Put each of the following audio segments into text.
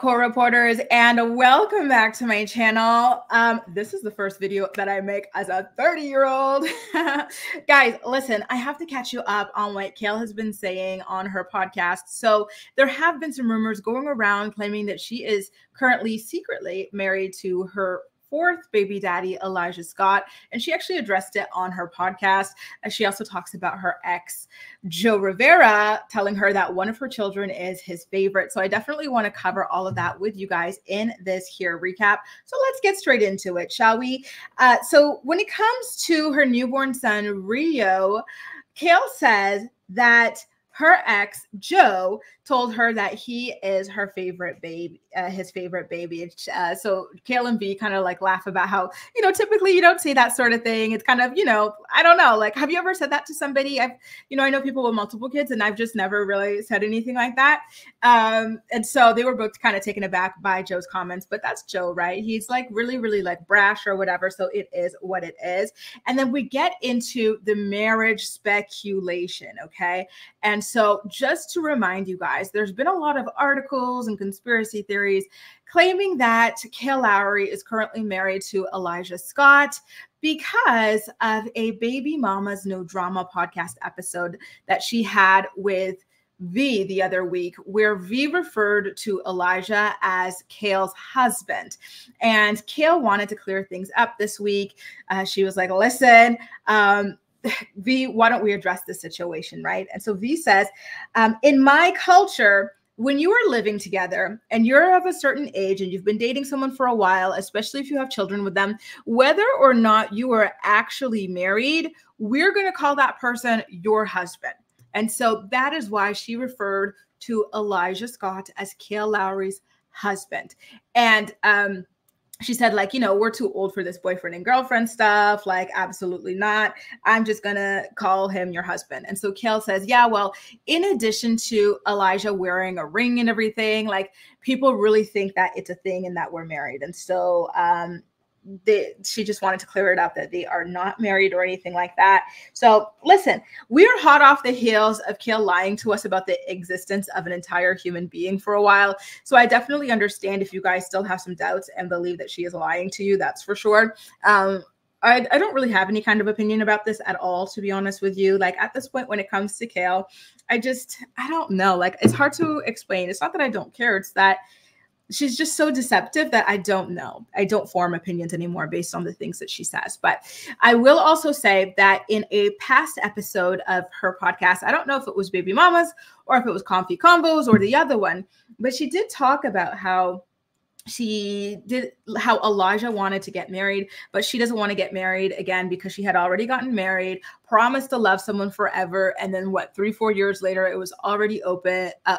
co-reporters, and welcome back to my channel. This is the first video that I make as a 30-year-old. Guys, listen, I have to catch you up on what Kail has been saying on her podcast. So there have been some rumors going around claiming that she is currently secretly married to her fourth baby daddy, Elijah Scott, and she actually addressed it on her podcast. She also talks about her ex, Joe Rivera, telling her that one of her children is his favorite. So I definitely want to cover all of that with you guys in this here recap. So let's get straight into it, shall we? So when it comes to her newborn son, Rio, Kail says that her ex, Joe, told her that he is her favorite baby, his favorite baby. So Kail and V kind of like laugh about how, typically you don't say that sort of thing. It's kind of, I don't know. Like, have you ever said that to somebody? I know people with multiple kids and I've just never really said anything like that. And so they were both kind of taken aback by Joe's comments, but that's Joe, right? He's like really, really like brash or whatever. So it is what it is. And then we get into the marriage speculation. Okay. And so just to remind you guys, there's been a lot of articles and conspiracy theories claiming that Kailyn Lowry is currently married to Elijah Scott because of a Baby Mama's No Drama podcast episode that she had with V the other week, where V referred to Elijah as Kail's husband. And Kail wanted to clear things up this week. She was like, listen, V, why don't we address this situation, right? And so V says, in my culture, when you are living together and you're of a certain age and you've been dating someone for a while, especially if you have children with them, whether or not you are actually married, we're going to call that person your husband. And so that is why she referred to Elijah Scott as Kailyn Lowry's husband. And she said, like, we're too old for this boyfriend and girlfriend stuff. Like, absolutely not. I'm just going to call him your husband. And so Kail says, yeah, well, in addition to Elijah wearing a ring and everything, like, people really think that it's a thing and that we're married. And so she just wanted to clear it up that they are not married or anything like that. So listen, we are hot off the heels of Kail lying to us about the existence of an entire human being for a while. So I definitely understand if you guys still have some doubts and believe that she is lying to you, that's for sure. I don't really have any kind of opinion about this at all, to be honest with you. Like, at this point, when it comes to Kail, I don't know. Like, it's hard to explain. It's not that I don't care. It's that she's just so deceptive that I don't know. I don't form opinions anymore based on the things that she says. But I will also say that in a past episode of her podcast, I don't know if it was Baby Mamas or if it was Comfy Combos or the other one, but she did talk about how Elijah wanted to get married, but she doesn't want to get married again because she had already gotten married, promised to love someone forever. And then 3-4 years later, it was already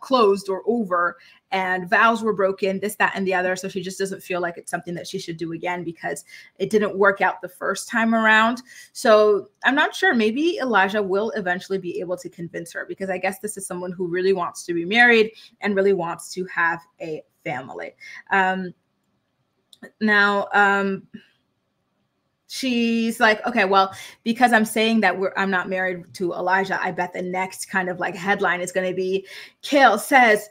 closed or over, and vows were broken, this, that, and the other. So she just doesn't feel like it's something that she should do again because it didn't work out the first time around. So I'm not sure. Maybe Elijah will eventually be able to convince her, because I guess this is someone who really wants to be married and really wants to have a family. She's like, okay, well, because I'm saying that I'm not married to Elijah, I bet the next kind of like headline is going to be Kail says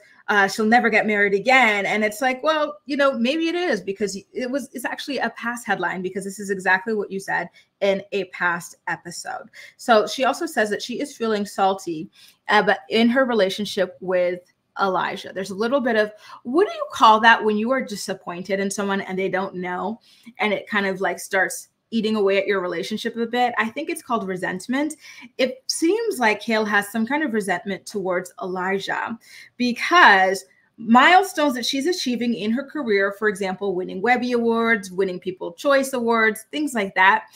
she'll never get married again. And it's like, well, maybe it is, because it's actually a past headline, because this is exactly what you said in a past episode. So she also says that she is feeling salty, but in her relationship with Elijah, there's a little bit of, what do you call that when you are disappointed in someone and they don't know, and it kind of like starts eating away at your relationship a bit? I think it's called resentment. It seems like Kail has some kind of resentment towards Elijah because milestones that she's achieving in her career, for example, winning Webby Awards, winning People Choice Awards, things like that,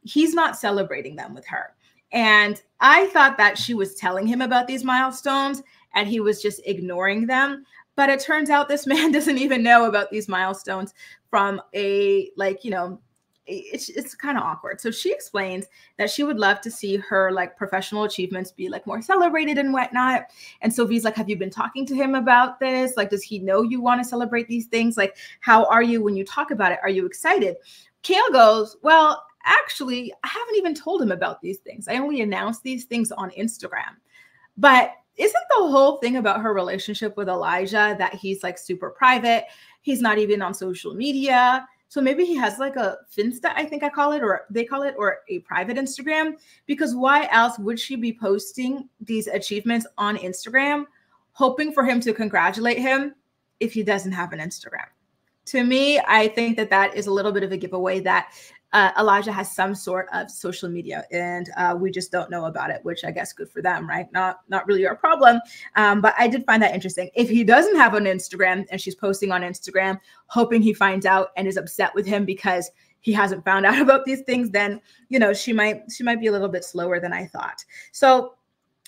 he's not celebrating them with her. And I thought that she was telling him about these milestones and he was just ignoring them. But it turns out this man doesn't even know about these milestones from a, it's kind of awkward. So she explains that she would love to see her like professional achievements be like more celebrated and whatnot. And so V's like, have you been talking to him about this? Like, does he know you want to celebrate these things? Like, how are you when you talk about it? Are you excited? Kail goes, well, actually, I haven't even told him about these things. I only announced these things on Instagram. But isn't the whole thing about her relationship with Elijah that he's like super private? He's not even on social media. So maybe he has like a Finsta, I think I call it, or they call it, or a private Instagram, because why else would she be posting these achievements on Instagram, hoping for him to congratulate him if he doesn't have an Instagram? To me, I think that that is a little bit of a giveaway that Elijah has some sort of social media, and we just don't know about it, which I guess good for them, right? Not really our problem. But I did find that interesting. If he doesn't have an Instagram and she's posting on Instagram, hoping he finds out and is upset with him because he hasn't found out about these things, then, you know, she might be a little bit slower than I thought. So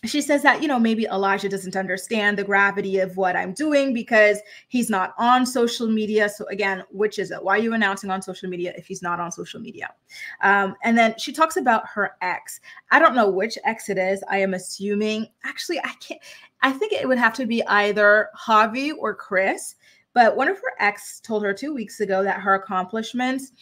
she says that, you know, maybe Elijah doesn't understand the gravity of what I'm doing because he's not on social media. So again, which is it? Why are you announcing on social media if he's not on social media? And then she talks about her ex. I don't know which ex it is. I am assuming, actually, I think it would have to be either Javi or Chris. But one of her ex told her 2 weeks ago that her accomplishments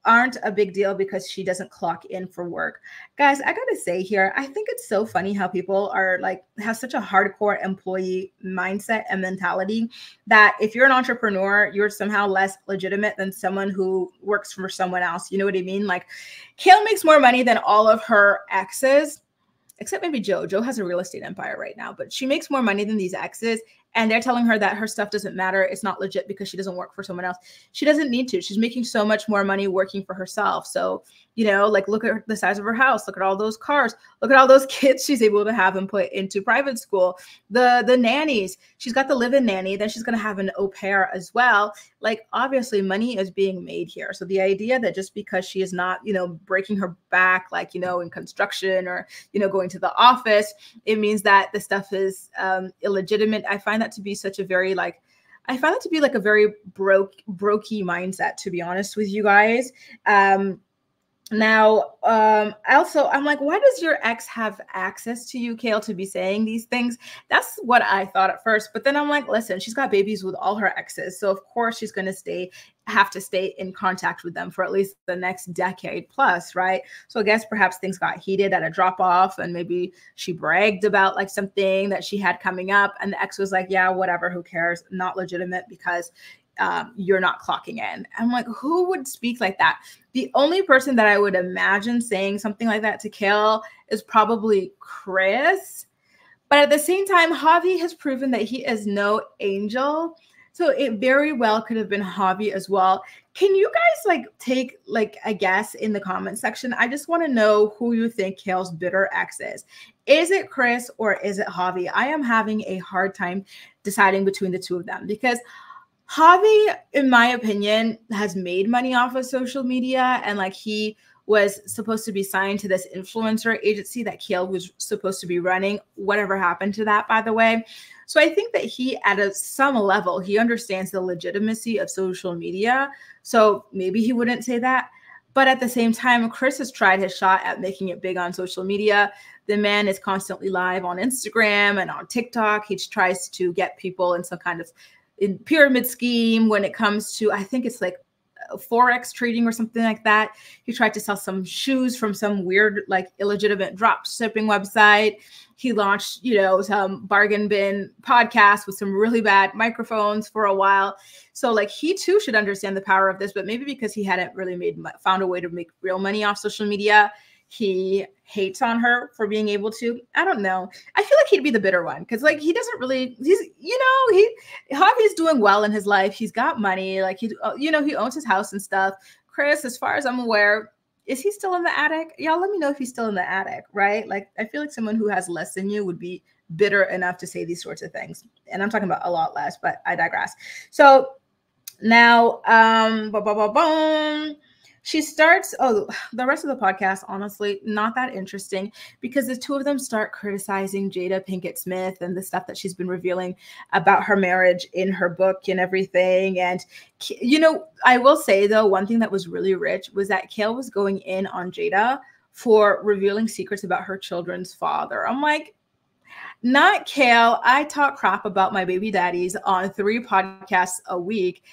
aren't a big deal because she doesn't clock in for work. Guys, I gotta say here, I think it's so funny how people are like, have such a hardcore employee mindset and mentality that if you're an entrepreneur, you're somehow less legitimate than someone who works for someone else. You know what I mean? Like, Kailyn makes more money than all of her exes, except maybe Joe. Joe has a real estate empire right now, but she makes more money than these exes. And they're telling her that her stuff doesn't matter. It's not legit because she doesn't work for someone else. She doesn't need to. She's making so much more money working for herself. So, you know, like, look at the size of her house. Look at all those cars. Look at all those kids she's able to have and put into private school. The nannies. She's got the live-in nanny. Then she's going to have an au pair as well. Like, obviously, money is being made here. So the idea that just because she is not, you know, breaking her back, like, you know, in construction or, you know, going to the office, it means that the stuff is illegitimate. I find that to be such a very, like, I find that to be like a very brokey mindset, to be honest with you guys. Now, also, I'm like, why does your ex have access to you, Kail, to be saying these things? That's what I thought at first. But then I'm like, listen, she's got babies with all her exes. So of course she's going to have to stay in contact with them for at least the next decade plus, right? So I guess perhaps things got heated at a drop off and maybe she bragged about like something that she had coming up. And the ex was like, yeah, whatever, who cares? Not legitimate because you're not clocking in. I'm like, who would speak like that? The only person that I would imagine saying something like that to Kail is probably Chris. But at the same time, Javi has proven that he is no angel. So it very well could have been Javi as well. Can you guys like take like a guess in the comment section? I just want to know who you think Kail's bitter ex is. Is it Chris or is it Javi? I am having a hard time deciding between the two of them because Javi, in my opinion, has made money off of social media, and like he was supposed to be signed to this influencer agency that Kail was supposed to be running. Whatever happened to that, by the way. So I think that he, at some level, he understands the legitimacy of social media. So maybe he wouldn't say that. But at the same time, Chris has tried his shot at making it big on social media. The man is constantly live on Instagram and on TikTok. He tries to get people in some kind of pyramid scheme when it comes to, I think it's like Forex trading or something like that. He tried to sell some shoes from some weird, like illegitimate drop shipping website. He launched, you know, some bargain bin podcast with some really bad microphones for a while. So like he too should understand the power of this, but maybe because he hadn't really found a way to make real money off social media, he hates on her for being able to. I don't know. I feel like he'd be the bitter one because like he doesn't really, Javi's doing well in his life. He's got money. Like he owns his house and stuff. Chris, as far as I'm aware, is he still in the attic? Y'all let me know if he's still in the attic, right? Like I feel like someone who has less than you would be bitter enough to say these sorts of things. And I'm talking about a lot less, but I digress. So now, she starts, the rest of the podcast, honestly, not that interesting because the two of them start criticizing Jada Pinkett Smith and the stuff that she's been revealing about her marriage in her book and everything. And, you know, I will say, though, one thing that was really rich was that Kail was going in on Jada for revealing secrets about her children's father. I'm like, not Kail. I talk crap about my baby daddies on 3 podcasts a week.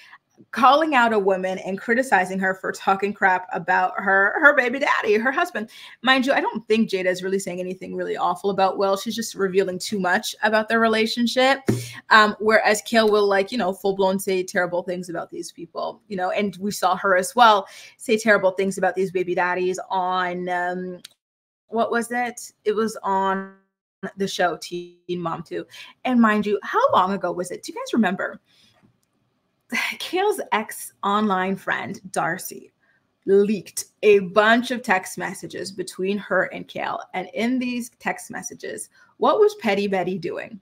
calling out a woman and criticizing her for talking crap about her baby daddy, her husband. Mind you, I don't think Jada is really saying anything really awful about Will. She's just revealing too much about their relationship. Whereas Kail will, like, you know, full blown say terrible things about these people, you know, and we saw her as well say terrible things about these baby daddies on what was it? It was on the show Teen Mom 2. And mind you, how long ago was it? Do you guys remember? Kail's ex online friend, Darcy, leaked a bunch of text messages between her and Kail. And in these text messages, what was Petty Betty doing?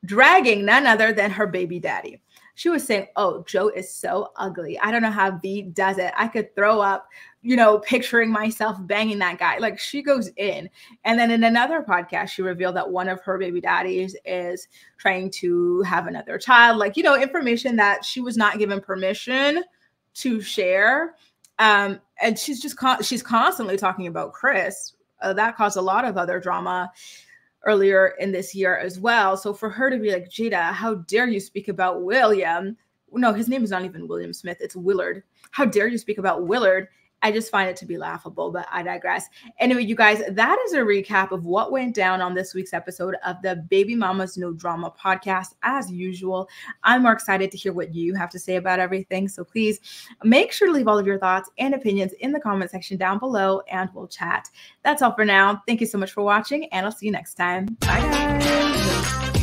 Dragging none other than her baby daddy. She was saying, oh, Joe is so ugly. I don't know how V does it. I could throw up, you know, picturing myself banging that guy. Like, she goes in. And then in another podcast, she revealed that one of her baby daddies is trying to have another child. Like, you know, information that she was not given permission to share. And she's just, she's constantly talking about Chris. That caused a lot of other drama earlier in this year as well. So for her to be like, Jada, how dare you speak about William? No, his name is not even William Smith. It's Willard. How dare you speak about Willard? I just find it to be laughable, but I digress. Anyway, you guys, that is a recap of what went down on this week's episode of the Baby Mamas No Drama podcast. As usual, I'm more excited to hear what you have to say about everything. So please make sure to leave all of your thoughts and opinions in the comment section down below, and we'll chat. That's all for now. Thank you so much for watching, and I'll see you next time. Bye, guys.